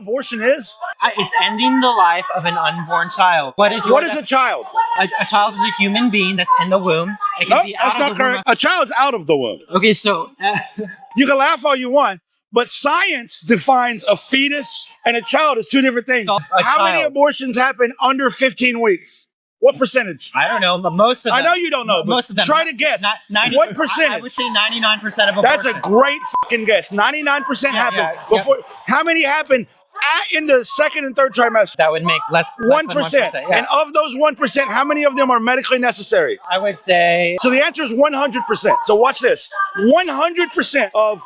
abortion is? It's ending the life of an unborn child. What is a child? A child is a human being that's in the womb. It can be out that's not correct. A child's out of the womb. Okay, so you can laugh all you want, but science defines a fetus and a child as two different things. How many abortions happen under 15 weeks? What percentage? I don't know, but most of them. I know you don't know, but most of them. Try to guess. What percentage? I would say 99% of abortions. That's a great fucking guess. 99% happen before. How many happen in the second and third trimester? That would make less 1%. Yeah. And of those 1%, how many of them are medically necessary? I would say. So the answer is 100%. So watch this. 100% of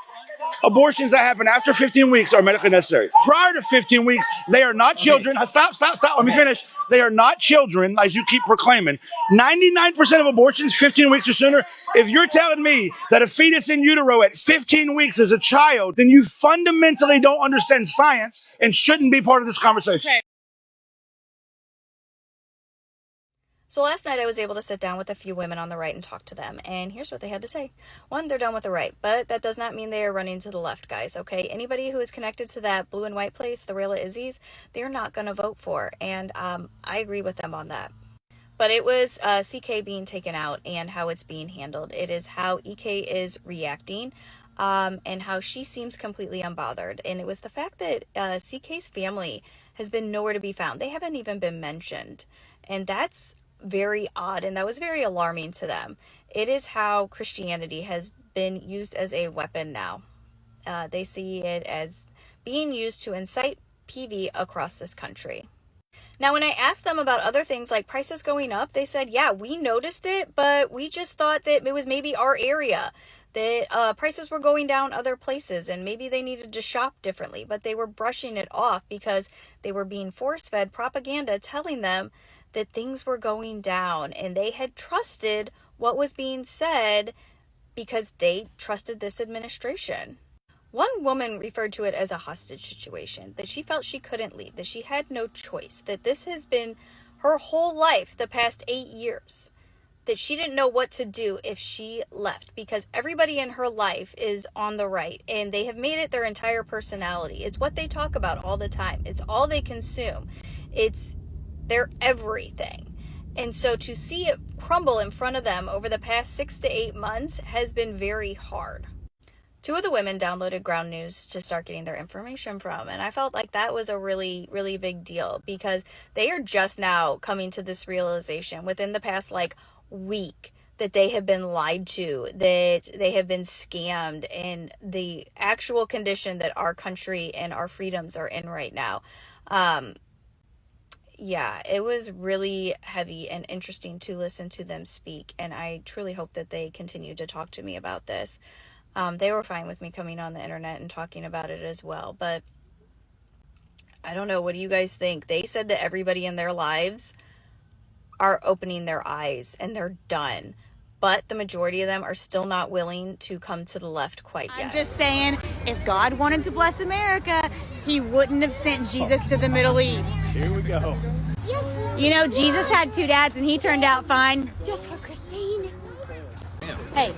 abortions that happen after 15 weeks are medically necessary. Prior to 15 weeks, they are not children. Stop. Let me finish. They are not children, as you keep proclaiming. 99% of abortions, 15 weeks or sooner. If you're telling me that a fetus in utero at 15 weeks is a child, then you fundamentally don't understand science and shouldn't be part of this conversation. Okay. So last night I was able to sit down with a few women on the right and talk to them, and here's what they had to say. One, they're done with the right, but that does not mean they are running to the left, guys, okay? Anybody who is connected to that blue and white place, the Rayla Izzy's, they're not going to vote for, and I agree with them on that. But it was CK being taken out and how it's being handled. It is how EK is reacting and how she seems completely unbothered. And it was the fact that CK's family has been nowhere to be found. They haven't even been mentioned, and that's very odd, and that was very alarming to them. It is how Christianity has been used as a weapon now. They see it as being used to incite PV across this country. Now, when I asked them about other things like prices going up, they said, yeah, we noticed it, but we just thought that it was maybe our area, that prices were going down other places and maybe they needed to shop differently, but they were brushing it off because they were being force-fed propaganda telling them that things were going down, and they had trusted what was being said because they trusted this administration. One woman referred to it as a hostage situation, that she felt she couldn't leave, that she had no choice, that this has been her whole life the past 8 years, that she didn't know what to do if she left because everybody in her life is on the right and they have made it their entire personality. It's what they talk about all the time. It's all they consume. It's their everything. And so to see it crumble in front of them over the past 6 to 8 months has been very hard. Two of the women downloaded Ground News to start getting their information from, and I felt like that was a really, really big deal because they are just now coming to this realization within the past week that they have been lied to, that they have been scammed, and the actual condition that our country and our freedoms are in right now. Yeah, it was really heavy and interesting to listen to them speak, and I truly hope that they continue to talk to me about this. They were fine with me coming on the internet and talking about it as well, but I don't know. What do you guys think? They said that everybody in their lives are opening their eyes and they're done, but the majority of them are still not willing to come to the left quite yet. I'm just saying, if God wanted to bless America, he wouldn't have sent Jesus to the Middle East. Here we go. You know, Jesus had 2 dads and he turned out fine. Just for Christine. Hey,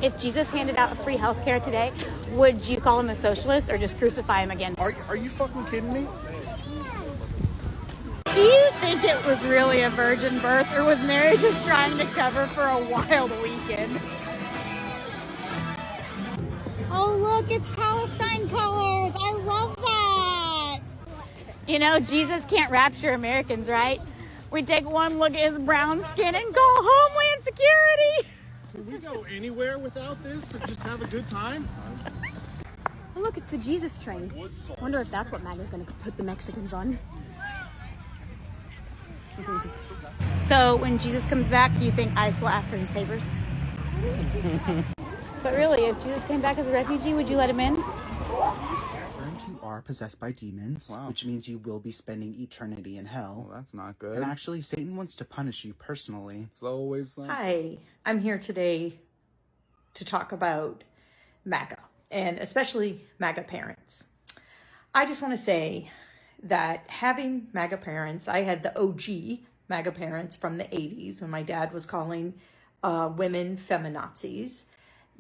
if Jesus handed out free health care today, would you call him a socialist or just crucify him again? Are you fucking kidding me? Do you think it was really a virgin birth, or was Mary just trying to cover for a wild weekend? Oh, look, it's Palestine colors. I love that. You know, Jesus can't rapture Americans, right? We take one look at his brown skin and call Homeland Security. Can we go anywhere without this and just have a good time? Oh, look, it's the Jesus train. Wonder if that's what MAGA's going to put the Mexicans on. So when Jesus comes back, do you think ICE will ask for his papers? But really, if Jesus came back as a refugee, would you let him in? You are possessed by demons, which means you will be spending eternity in hell. Well, that's not good. And actually, Satan wants to punish you personally. It's always like... Hi, I'm here today to talk about MAGA, and especially MAGA parents. I just want to say that having MAGA parents, I had the OG MAGA parents from the 80s when my dad was calling women feminazis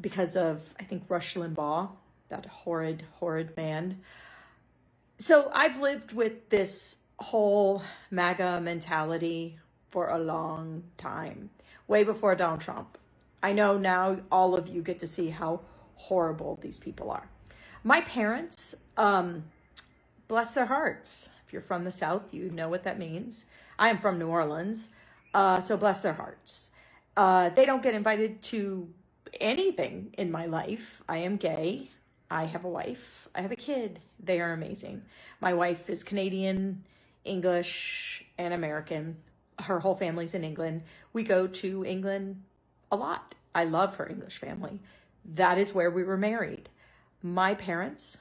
because of, I think, Rush Limbaugh, that horrid, horrid man. So I've lived with this whole MAGA mentality for a long time, way before Donald Trump. I know now all of you get to see how horrible these people are. My parents, bless their hearts. If you're from the South, you know what that means. I am from New Orleans, so bless their hearts. They don't get invited to anything in my life. I am gay. I have a wife. I have a kid. They are amazing. My wife is Canadian, English, and American. Her whole family's in England. We go to England a lot. I love her English family. That is where we were married. My parents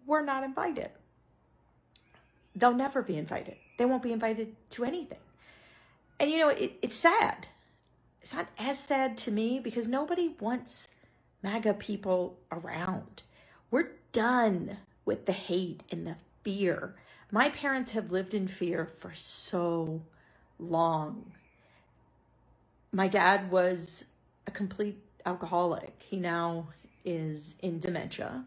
were not invited. They'll never be invited. They won't be invited to anything. And you know, it's sad. It's not as sad to me because nobody wants MAGA people around. We're done with the hate and the fear. My parents have lived in fear for so long. My dad was a complete alcoholic. He now is in dementia.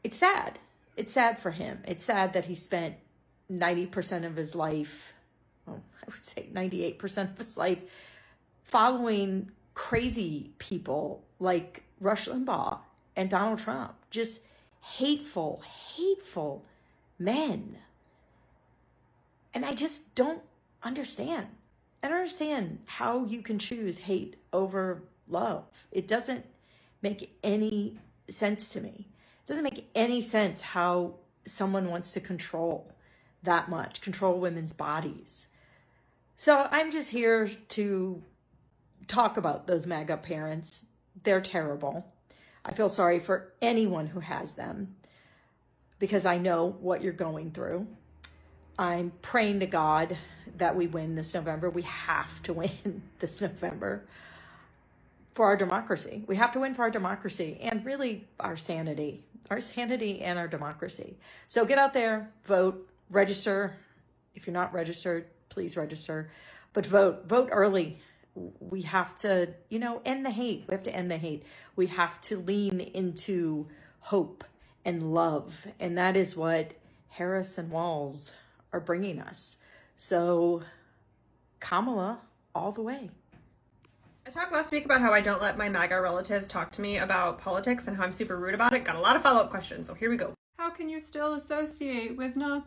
It's sad. It's sad for him. It's sad that he spent 90% of his life, well, I would say 98% of his life, following crazy people like Rush Limbaugh and Donald Trump. Just hateful, hateful men. And I just don't understand. I don't understand how you can choose hate over love. It doesn't make any sense to me. It doesn't make any sense how someone wants to control that much, control women's bodies. So I'm just here to talk about those MAGA parents. They're terrible. I feel sorry for anyone who has them because I know what you're going through. I'm praying to God that we win this November. We have to win this November for our democracy. We have to win for our democracy and really our sanity and our democracy. So get out there, vote, register. If you're not registered, please register, but vote early. We have to, end the hate. We have to end the hate. We have to lean into hope and love. And that is what Harris and Walz are bringing us. So Kamala all the way. I talked last week about how I don't let my MAGA relatives talk to me about politics and how I'm super rude about it. Got a lot of follow-up questions, so here we go. How can you still associate with not...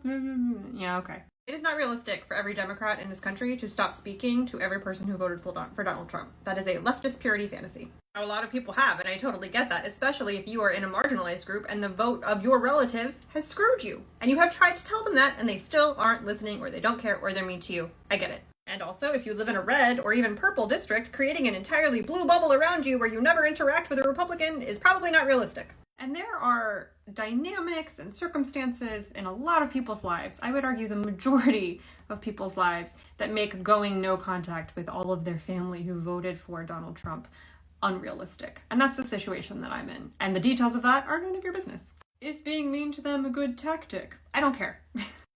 Yeah, okay. It is not realistic for every Democrat in this country to stop speaking to every person who voted for Donald Trump. That is a leftist purity fantasy. A lot of people have, and I totally get that, especially if you are in a marginalized group and the vote of your relatives has screwed you. And you have tried to tell them that, and they still aren't listening, or they don't care, or they're mean to you. I get it. And also, if you live in a red or even purple district, creating an entirely blue bubble around you where you never interact with a Republican is probably not realistic. And there are dynamics and circumstances in a lot of people's lives, I would argue the majority of people's lives, that make going no contact with all of their family who voted for Donald Trump unrealistic. And that's the situation that I'm in. And the details of that are none of your business. Is being mean to them a good tactic? I don't care.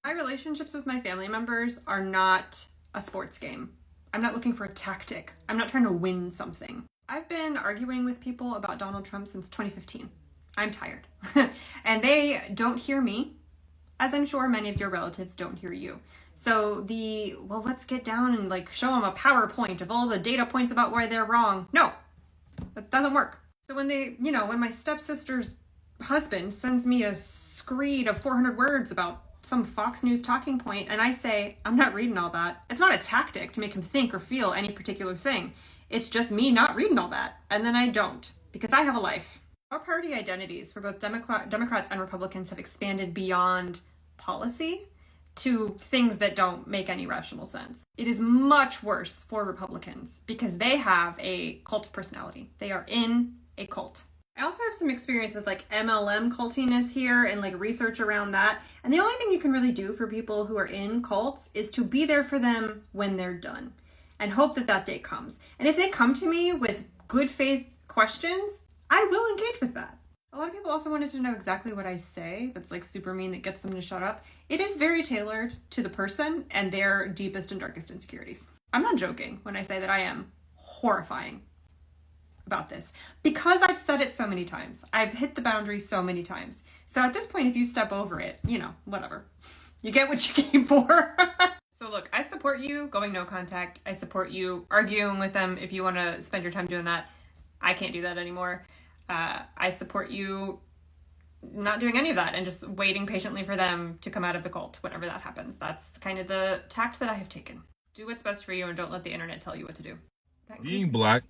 My relationships with my family members are not a sports game. I'm not looking for a tactic. I'm not trying to win something. I've been arguing with people about Donald Trump since 2015. I'm tired. And they don't hear me, as I'm sure many of your relatives don't hear you. So let's get down and show them a PowerPoint of all the data points about why they're wrong. No, that doesn't work. So when my stepsister's husband sends me a screed of 400 words about some Fox News talking point, and I say, I'm not reading all that. It's not a tactic to make him think or feel any particular thing. It's just me not reading all that. And then I don't, because I have a life. Our party identities for both Democrats and Republicans have expanded beyond policy to things that don't make any rational sense. It is much worse for Republicans because they have a cult personality. They are in a cult. I also have some experience with MLM cultiness here and research around that. And the only thing you can really do for people who are in cults is to be there for them when they're done and hope that day comes. And if they come to me with good faith questions, I will engage with that. A lot of people also wanted to know exactly what I say that's super mean that gets them to shut up. It is very tailored to the person and their deepest and darkest insecurities. I'm not joking when I say that I am horrifying about this because I've said it so many times. I've hit the boundary so many times. So at this point, if you step over it, you know, whatever. You get what you came for. So look, I support you going no contact. I support you arguing with them if you want to spend your time doing that. I can't do that anymore. I support you not doing any of that and just waiting patiently for them to come out of the cult whenever that happens. That's kind of the tact that I have taken. Do what's best for you and don't let the internet tell you what to do. Being black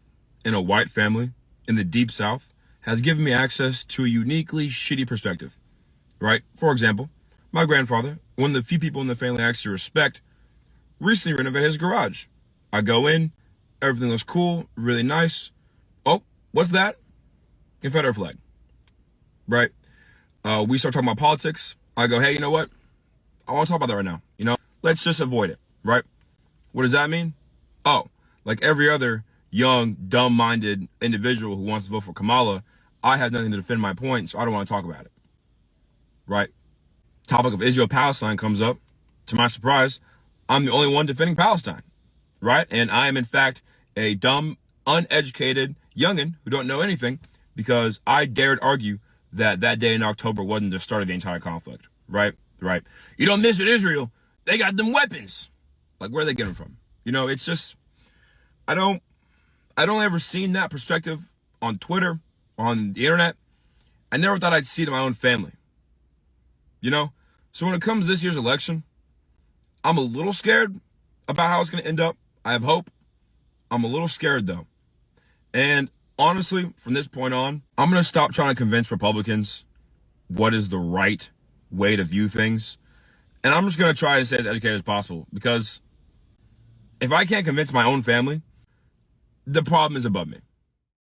in a white family in the Deep South has given me access to a uniquely shitty perspective, right? For example, my grandfather, one of the few people in the family I actually respect, recently renovated his garage. I go in, everything looks cool, really nice. Oh, what's that? Confederate flag, right? We start talking about politics. I go, hey, you know what? I want to talk about that right now. You know, let's just avoid it, right? What does that mean? Oh, like every other young, dumb-minded individual who wants to vote for Kamala, I have nothing to defend my point, so I don't want to talk about it, right? Topic of Israel-Palestine comes up. To my surprise, I'm the only one defending Palestine, right? And I am, in fact, a dumb, uneducated youngin' who don't know anything because I dared argue that day in October wasn't the start of the entire conflict, right? Right. You don't miss with Israel. They got them weapons. Like, where are they getting them from? You know, it's just, I don't ever seen that perspective on Twitter, on the internet. I never thought I'd see it in my own family. You know? So when it comes to this year's election, I'm a little scared about how it's going to end up. I have hope. I'm a little scared, though. And honestly, from this point on, I'm going to stop trying to convince Republicans what is the right way to view things. And I'm just going to try to stay as educated as possible, because if I can't convince my own family, the problem is above me.